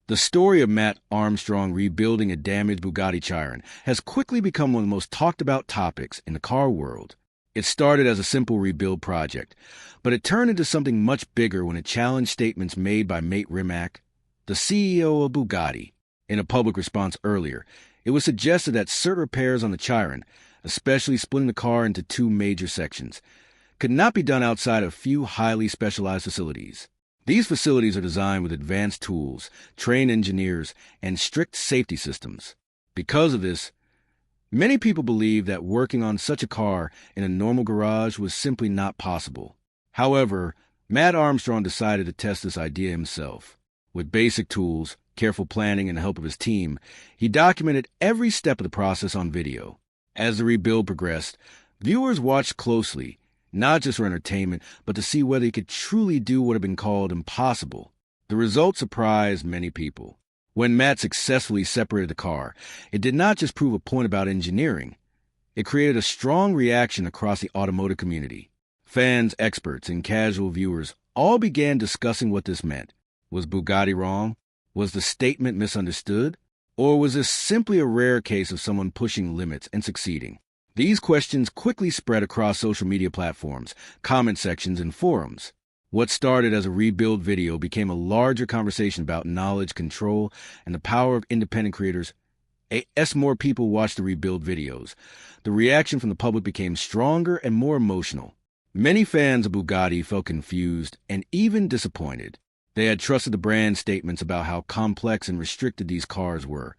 The story of Mat Armstrong rebuilding a damaged Bugatti Chiron has quickly become one of the most talked about topics in the car world. It started as a simple rebuild project, but it turned into something much bigger when it challenged statements made by Mat Armstrong, the CEO of Bugatti. In a public response earlier, it was suggested that certain repairs on the Chiron, especially splitting the car into two major sections, could not be done outside of a few highly specialized facilities. These facilities are designed with advanced tools, trained engineers, and strict safety systems. Because of this, many people believe that working on such a car in a normal garage was simply not possible. However, Mat Armstrong decided to test this idea himself. With basic tools, careful planning, and the help of his team, he documented every step of the process on video. As the rebuild progressed, viewers watched closely, not just for entertainment, but to see whether he could truly do what had been called impossible. The results surprised many people. When Mat successfully separated the car, it did not just prove a point about engineering. It created a strong reaction across the automotive community. Fans, experts, and casual viewers all began discussing what this meant. Was Bugatti wrong? Was the statement misunderstood? Or was this simply a rare case of someone pushing limits and succeeding? These questions quickly spread across social media platforms, comment sections, and forums. What started as a rebuild video became a larger conversation about knowledge, control, and the power of independent creators. As more people watched the rebuild videos, the reaction from the public became stronger and more emotional. Many fans of Bugatti felt confused and even disappointed. They had trusted the brand statements about how complex and restricted these cars were.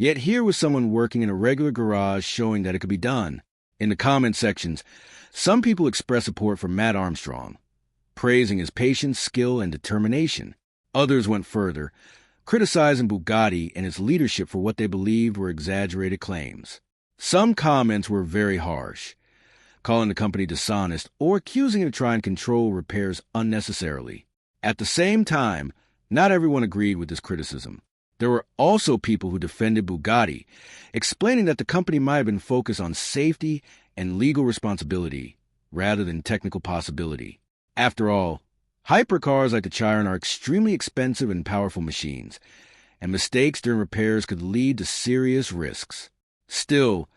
Yet here was someone working in a regular garage showing that it could be done. In the comment sections, some people expressed support for Mat Armstrong, praising his patience, skill, and determination. Others went further, criticizing Bugatti and its leadership for what they believed were exaggerated claims. Some comments were very harsh, calling the company dishonest or accusing it of trying to control repairs unnecessarily. At the same time, not everyone agreed with this criticism. There were also people who defended Bugatti, explaining that the company might have been focused on safety and legal responsibility rather than technical possibility. After all, hypercars like the Chiron are extremely expensive and powerful machines, and mistakes during repairs could lead to serious risks. Still,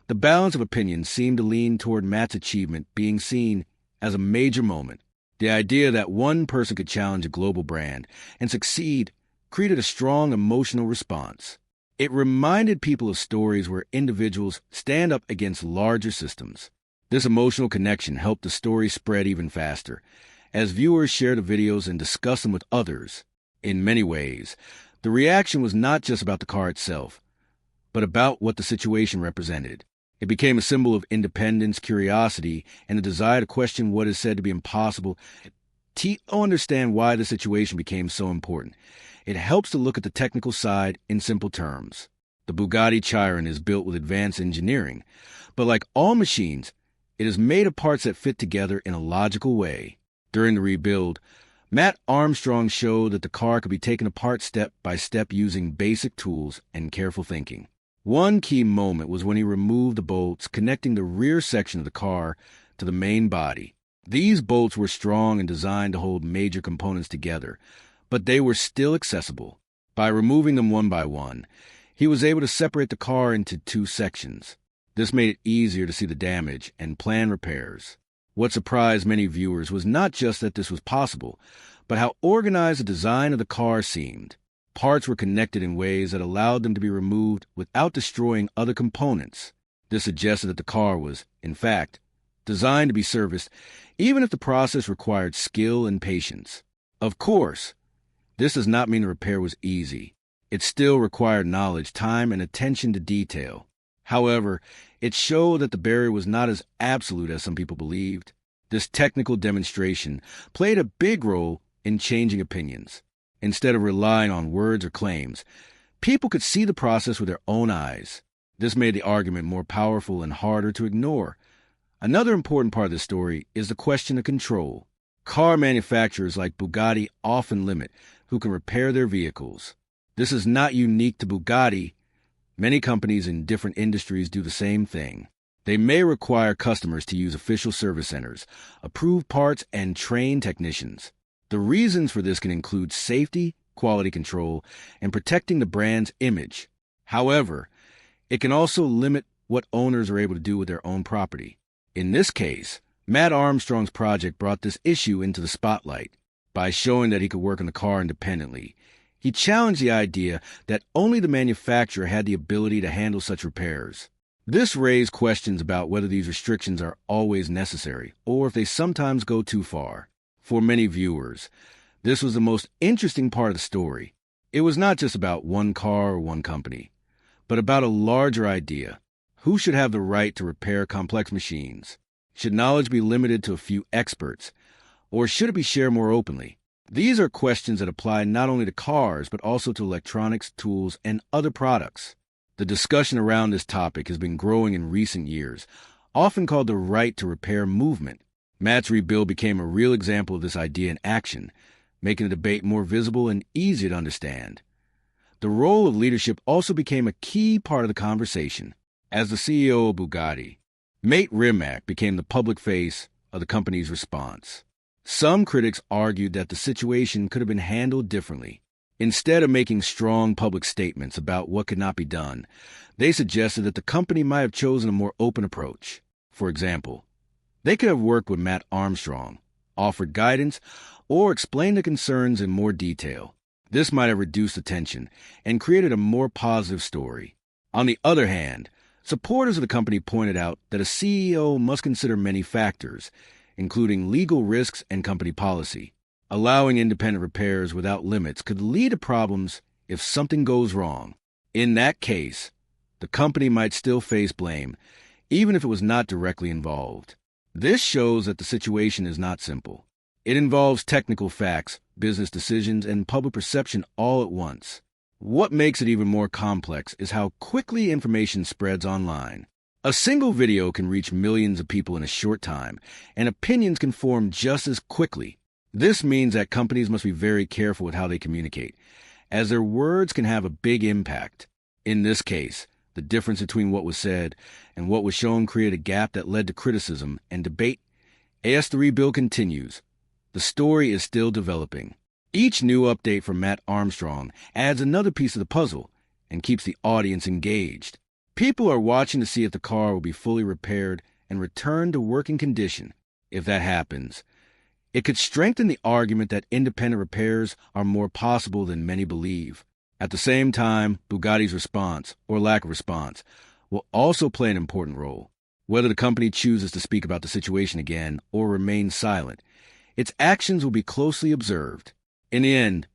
the balance of opinion seemed to lean toward Mat's achievement being seen as a major moment. The idea that one person could challenge a global brand and succeed created a strong emotional response. It reminded people of stories where individuals stand up against larger systems. This emotional connection helped the story spread even faster, as viewers shared the videos and discussed them with others. In many ways, the reaction was not just about the car itself, but about what the situation represented. It became a symbol of independence, curiosity, and a desire to question what is said to be impossible. To understand why the situation became so important, it helps to look at the technical side in simple terms. The Bugatti Chiron is built with advanced engineering, but like all machines, it is made of parts that fit together in a logical way. During the rebuild, Mat Armstrong showed that the car could be taken apart step by step using basic tools and careful thinking. One key moment was when he removed the bolts connecting the rear section of the car to the main body. These bolts were strong and designed to hold major components together, but they were still accessible. By removing them one by one, he was able to separate the car into two sections. This made it easier to see the damage and plan repairs. What surprised many viewers was not just that this was possible, but how organized the design of the car seemed. Parts were connected in ways that allowed them to be removed without destroying other components. This suggested that the car was, in fact, designed to be serviced, even if the process required skill and patience. Of course, this does not mean the repair was easy. It still required knowledge, time, and attention to detail. However, it showed that the barrier was not as absolute as some people believed. This technical demonstration played a big role in changing opinions. Instead of relying on words or claims, people could see the process with their own eyes. This made the argument more powerful and harder to ignore. Another important part of the story is the question of control. Car manufacturers like Bugatti often limit who can repair their vehicles. This is not unique to Bugatti. Many companies in different industries do the same thing. They may require customers to use official service centers, approve parts, and train technicians. The reasons for this can include safety, quality control and protecting the brand's image. However, it can also limit what owners are able to do with their own property. In this case, Mat Armstrong's project brought this issue into the spotlight. By showing that he could work on the car independently, he challenged the idea that only the manufacturer had the ability to handle such repairs. This raised questions about whether these restrictions are always necessary or if they sometimes go too far. For many viewers, this was the most interesting part of the story. It was not just about one car or one company, but about a larger idea. Who should have the right to repair complex machines? Should knowledge be limited to a few experts, or should it be shared more openly? These are questions that apply not only to cars, but also to electronics, tools, and other products. The discussion around this topic has been growing in recent years, often called the right to repair movement. Mat's rebuild became a real example of this idea in action, making the debate more visible and easier to understand. The role of leadership also became a key part of the conversation. As the CEO of Bugatti, Mat Armstrong became the public face of the company's response. Some critics argued that the situation could have been handled differently. Instead of making strong public statements about what could not be done, they suggested that the company might have chosen a more open approach. For example, they could have worked with Mat Armstrong, offered guidance, or explained the concerns in more detail. This might have reduced the tension and created a more positive story. On the other hand, supporters of the company pointed out that a CEO must consider many factors, including legal risks and company policy. Allowing independent repairs without limits could lead to problems if something goes wrong. In that case, the company might still face blame, even if it was not directly involved. This shows that the situation is not simple. It involves technical facts, business decisions, and public perception all at once. What makes it even more complex is how quickly information spreads online. A single video can reach millions of people in a short time, and opinions can form just as quickly. This means that companies must be very careful with how they communicate, as their words can have a big impact. In this case, the difference between what was said and what was shown created a gap that led to criticism and debate. As the rebuild continues, the story is still developing. Each new update from Mat Armstrong adds another piece of the puzzle and keeps the audience engaged. People are watching to see if the car will be fully repaired and returned to working condition. If that happens, it could strengthen the argument that independent repairs are more possible than many believe. At the same time, Bugatti's response, or lack of response, will also play an important role. Whether the company chooses to speak about the situation again or remain silent, its actions will be closely observed. In the end,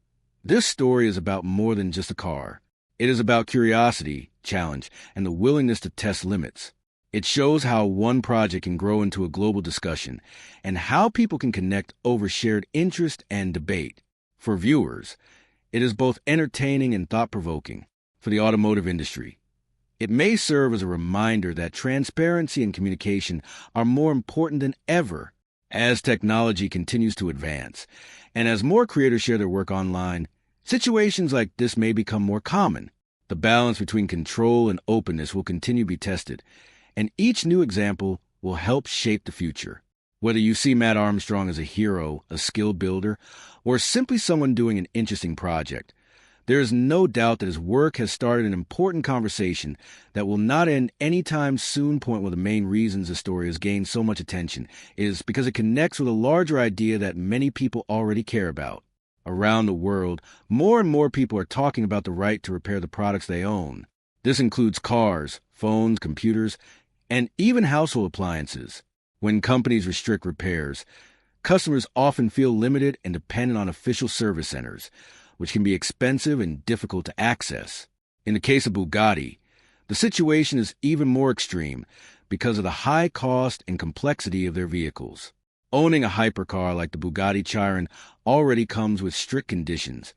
this story is about more than just a car. It is about curiosity, challenge, and the willingness to test limits. It shows how one project can grow into a global discussion and how people can connect over shared interest and debate. For viewers, it is both entertaining and thought-provoking. For the automotive industry, it may serve as a reminder that transparency and communication are more important than ever. As technology continues to advance, and as more creators share their work online, situations like this may become more common. The balance between control and openness will continue to be tested, and each new example will help shape the future. Whether you see Mat Armstrong as a hero, a skill builder, or simply someone doing an interesting project, there is no doubt that his work has started an important conversation that will not end anytime soon. One of the main reasons the story has gained so much attention is because it connects with a larger idea that many people already care about. Around the world, more and more people are talking about the right to repair the products they own. This includes cars, phones, computers, and even household appliances. When companies restrict repairs, customers often feel limited and dependent on official service centers, which can be expensive and difficult to access. In the case of Bugatti, the situation is even more extreme because of the high cost and complexity of their vehicles. Owning a hypercar like the Bugatti Chiron already comes with strict conditions,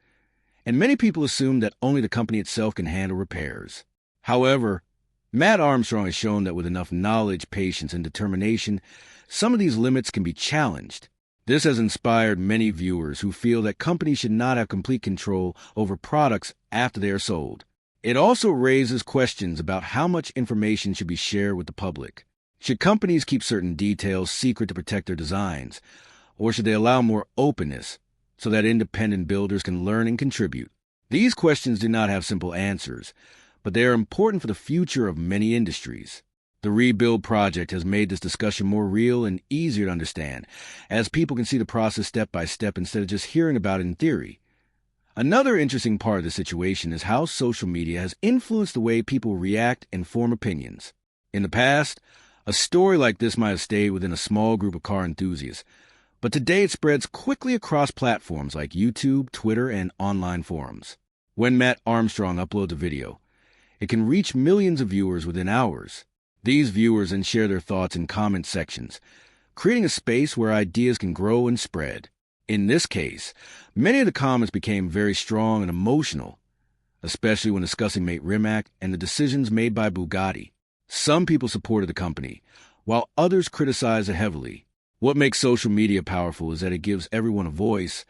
and many people assume that only the company itself can handle repairs. However, Mat Armstrong has shown that with enough knowledge, patience, and determination, some of these limits can be challenged. This has inspired many viewers who feel that companies should not have complete control over products after they are sold. It also raises questions about how much information should be shared with the public. Should companies keep certain details secret to protect their designs, or should they allow more openness so that independent builders can learn and contribute. These questions do not have simple answers, but they are important for the future of many industries. The Rebuild project has made this discussion more real and easier to understand, as people can see the process step by step instead of just hearing about it in theory. Another interesting part of the situation is how social media has influenced the way people react and form opinions. In the past, a story like this might have stayed within a small group of car enthusiasts, but today it spreads quickly across platforms like YouTube, Twitter, and online forums. When Mat Armstrong uploads a video, it can reach millions of viewers within hours. These viewers then share their thoughts in comment sections, creating a space where ideas can grow and spread. In this case, many of the comments became very strong and emotional, especially when discussing Mate Rimac and the decisions made by Bugatti. Some people supported the company, while others criticized it heavily. What makes social media powerful is that it gives everyone a voice,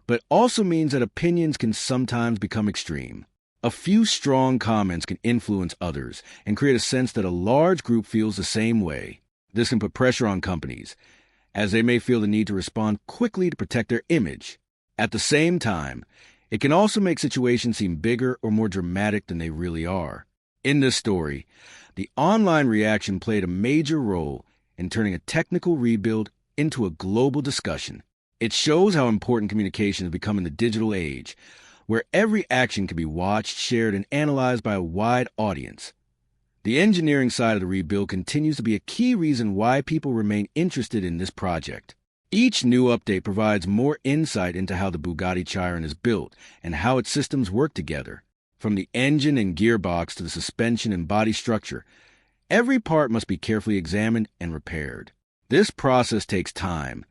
but also means that opinions can sometimes become extreme. A few strong comments can influence others and create a sense that a large group feels the same way. This can put pressure on companies, as they may feel the need to respond quickly to protect their image. At the same time, it can also make situations seem bigger or more dramatic than they really are. In this story, the online reaction played a major role in turning a technical rebuild into a global discussion. It shows how important communication has become in the digital age, where every action can be watched, shared, and analyzed by a wide audience. The engineering side of the rebuild continues to be a key reason why people remain interested in this project. Each new update provides more insight into how the Bugatti Chiron is built and how its systems work together. From the engine and gearbox to the suspension and body structure, every part must be carefully examined and repaired. This process takes time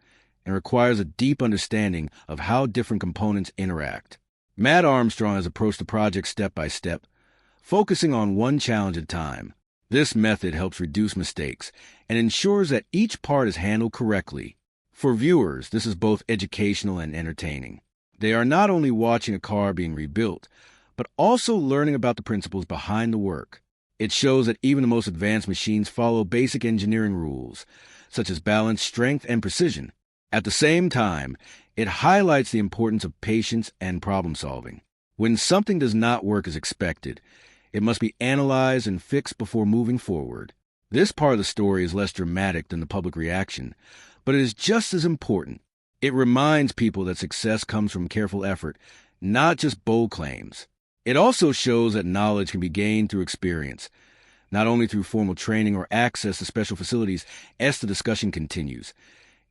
and requires a deep understanding of how different components interact. Mat Armstrong has approached the project step by step, focusing on one challenge at a time. This method helps reduce mistakes and ensures that each part is handled correctly. For viewers, this is both educational and entertaining. They are not only watching a car being rebuilt, but also learning about the principles behind the work. It shows that even the most advanced machines follow basic engineering rules, such as balance, strength, and precision. At the same time, it highlights the importance of patience and problem solving. When something does not work as expected, it must be analyzed and fixed before moving forward. This part of the story is less dramatic than the public reaction, but it is just as important. It reminds people that success comes from careful effort, not just bold claims. It also shows that knowledge can be gained through experience, not only through formal training or access to special facilities as the discussion continues.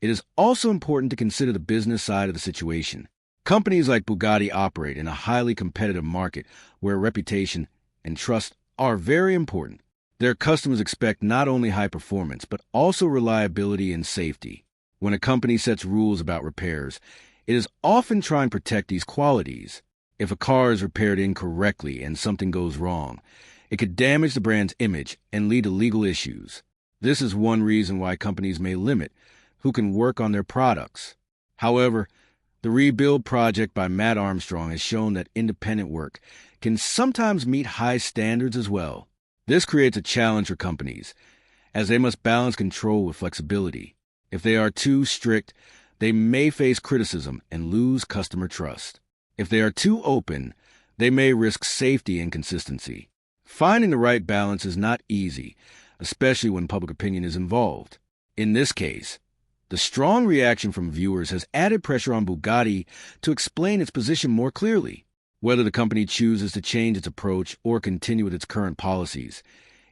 It is also important to consider the business side of the situation. Companies like Bugatti operate in a highly competitive market where reputation and trust are very important. Their customers expect not only high performance, but also reliability and safety. When a company sets rules about repairs, it is often trying to protect these qualities. If a car is repaired incorrectly and something goes wrong, it could damage the brand's image and lead to legal issues. This is one reason why companies may limit who can work on their products. However, the Rebuild project by Mat Armstrong has shown that independent work can sometimes meet high standards as well. This creates a challenge for companies, as they must balance control with flexibility. If they are too strict, they may face criticism and lose customer trust. If they are too open, they may risk safety and consistency. Finding the right balance is not easy, especially when public opinion is involved. In this case, the strong reaction from viewers has added pressure on Bugatti to explain its position more clearly. Whether the company chooses to change its approach or continue with its current policies,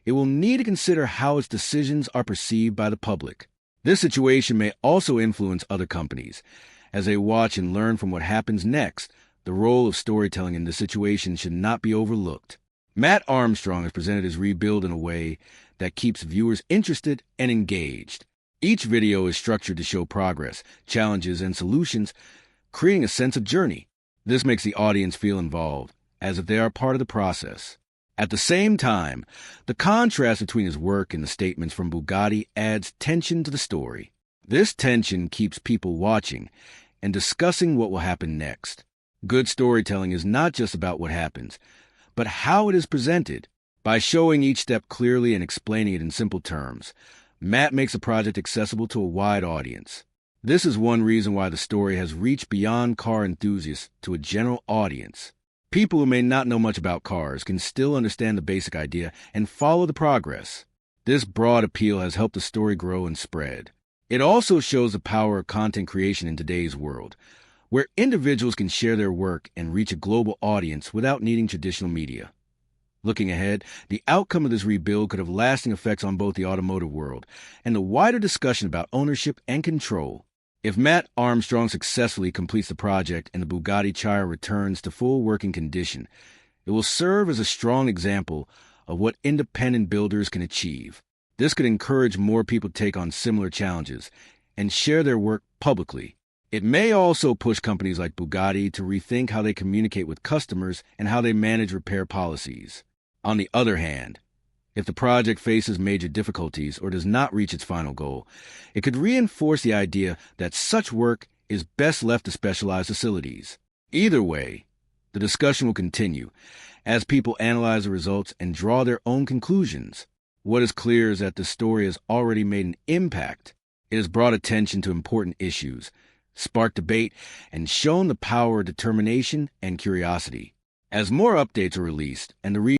it will need to consider how its decisions are perceived by the public. This situation may also influence other companies. As they watch and learn from what happens next, the role of storytelling in this situation should not be overlooked. Mat Armstrong has presented his rebuild in a way that keeps viewers interested and engaged. Each video is structured to show progress, challenges, and solutions, creating a sense of journey. This makes the audience feel involved, as if they are part of the process. At the same time, the contrast between his work and the statements from Bugatti adds tension to the story. This tension keeps people watching and discussing what will happen next. Good storytelling is not just about what happens, but how it is presented. By showing each step clearly and explaining it in simple terms, Mat makes the project accessible to a wide audience. This is one reason why the story has reached beyond car enthusiasts to a general audience. People who may not know much about cars can still understand the basic idea and follow the progress. This broad appeal has helped the story grow and spread. It also shows the power of content creation in today's world, where individuals can share their work and reach a global audience without needing traditional media. Looking ahead, the outcome of this rebuild could have lasting effects on both the automotive world and the wider discussion about ownership and control. If Mat Armstrong successfully completes the project and the Bugatti Chiron returns to full working condition, it will serve as a strong example of what independent builders can achieve. This could encourage more people to take on similar challenges and share their work publicly. It may also push companies like Bugatti to rethink how they communicate with customers and how they manage repair policies. On the other hand, if the project faces major difficulties or does not reach its final goal, it could reinforce the idea that such work is best left to specialized facilities. Either way, the discussion will continue as people analyze the results and draw their own conclusions. What is clear is that the story has already made an impact. It has brought attention to important issues, sparked debate, and shown the power of determination and curiosity. As more updates are released and the